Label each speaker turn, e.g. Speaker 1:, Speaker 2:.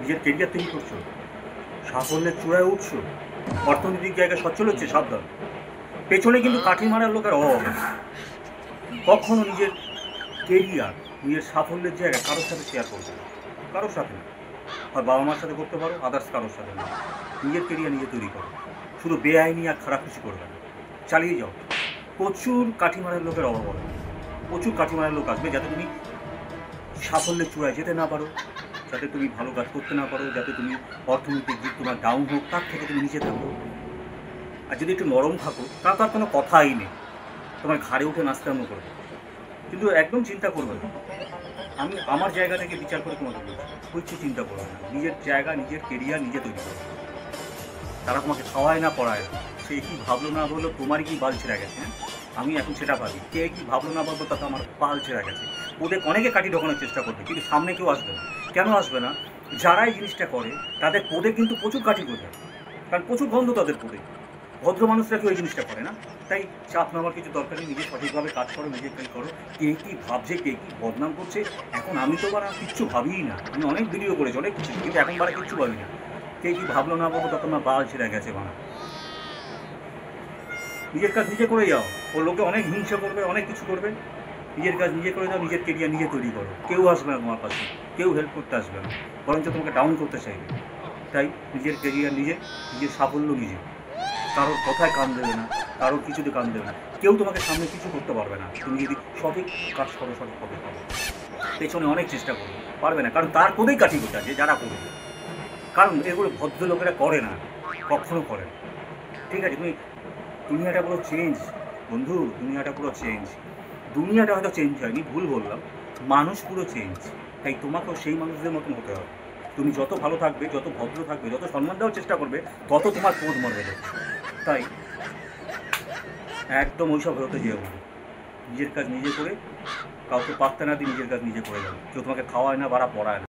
Speaker 1: নিজের কেরিয়ার তৈরি করছো, সাফল্যের চূড়ায় উঠছো, অর্থনৈতিক জায়গায় সচ্ছল হচ্ছে, সাবধান। পেছনে কিন্তু কাঠি মারার লোকের অভাব হবে না। কখনো নিজের কেরিয়ার, নিজের সাফল্যের জায়গা কারোর সাথে শেয়ার করবে না, কারোর সাথে না। হয় বাবা মার সাথে করতে পারো, আদার্স কারোর সাথে না। নিজের কেরিয়ার নিজে তৈরি করো, শুধু বেআইনি আর খারাপ কিছু করবে না, চালিয়ে যাও। প্রচুর কাঠি মারার লোকের অভাব হবে না, প্রচুর কাঠি মারার লোক আসবে, যাতে তুমি সাফল্যের চূড়ায় যেতে না পারো, যাতে তুমি ভালো কাজ করতে না পারো, যাতে তুমি অর্থনৈতিক দিক তোমার ডাউন হোক, তার থেকে তুমি নিচে থাকো। আর যদি একটু নরম থাকো, তার কোনো কথাই নেই, তোমার ঘাড়ে উঠে নাচতে আরম্ভ করবে। কিন্তু একদম চিন্তা করবে না, আমি আমার জায়গা থেকে বিচার করে তোমাকে বলছি, কিচ্ছু চিন্তা করবে না। নিজের জায়গা, নিজের কেরিয়ার নিজে তৈরি করবে। তারা তোমাকে খাওয়ায় না পড়ায় না, সে কি ভাবলো না বললো তোমারই কি বাল ছেঁড়া গেছে। হ্যাঁ, আমি এখন সেটা ভাবি, কে কি ভাবলো না ভাবলো তাতে আমার বাল ছেঁড়া গেছে। ওদের অনেকে কাটি ঢোকানোর চেষ্টা করবে, কিন্তু সামনে কেউ আসবে না। কেন আসবে না? যারা এই জিনিসটা করে তাদের পদে কিন্তু প্রচুর কাঠি করবে, কারণ প্রচুর গন্ধ তাদের পদে। ভদ্র মানুষরা কেউ এই জিনিসটা করে না। তাই চাপ নেওয়ার কিছু দরকার নেই, নিজে সঠিকভাবে কাজ করো, নিজে কাজ করো। কে কী ভাবছে, কে কী বদনাম করছে, এখন আমি তো বারা কিচ্ছু ভাবিই না। আমি অনেক ভিডিও করেছি, অনেক কিছু, কিন্তু এখন বারা কিচ্ছু ভাবি না। কে কী ভাবলো না ভাবো তখন না বাল ছেড়ে গেছে বানা। নিজের কাজ নিজে করে যাও। ও লোকে অনেক হিংসা করবে, অনেক কিছু করবে। নিজের কাজ নিজে করে যাও, নিজের কেরিয়ার নিজে তৈরি করো। কেউ আসবে না তোমার পাশে, কেউ হেল্প করতে আসবে না, বরঞ্চ তোমাকে ডাউন করতে চাইবে। তাই নিজের কেরিয়ার নিজে, নিজের সাফল্য নিজে। কারোর কথায় কান দেবে না, কারোর কিছুতে কান দেবে না। কেউ তোমাকে সামনে কিছু করতে পারবে না, তুমি যদি সঠিক কাজ করো, সঠিকভাবে করো। পেছনে অনেক চেষ্টা করবে, পারবে না, কারণ তার কোদেই কাঠি করতে আছে যারা করবে। কারণ এগুলো ভদ্রলোকেরা করে না, কখনো করে না। ঠিক আছে, তুমি দুনিয়াটা পুরো চেঞ্জ বন্ধু, দুনিয়াটা পুরো চেঞ্জ। দুনিয়াটা হয়তো চেঞ্জ হয়নি, ভুল বললাম, মানুষ পুরো চেঞ্জ। তাই তোমাকেও সেই মানুষদের মতন হতে হবে। তুমি যত ভালো থাকবে, যত ভদ্র থাকবে, যত সম্মান দেওয়ার চেষ্টা করবে, তত তোমার পদ মরবে। তাই একদম ওইসব হতে যেও না। নিজের কাজ নিজে করে, কাউকে পাত্তা না দিয়ে নিজের কাজ নিজে করে যাবে। কেউ তোমাকে খাওয়ায় না, বাড়া পড়ায় না।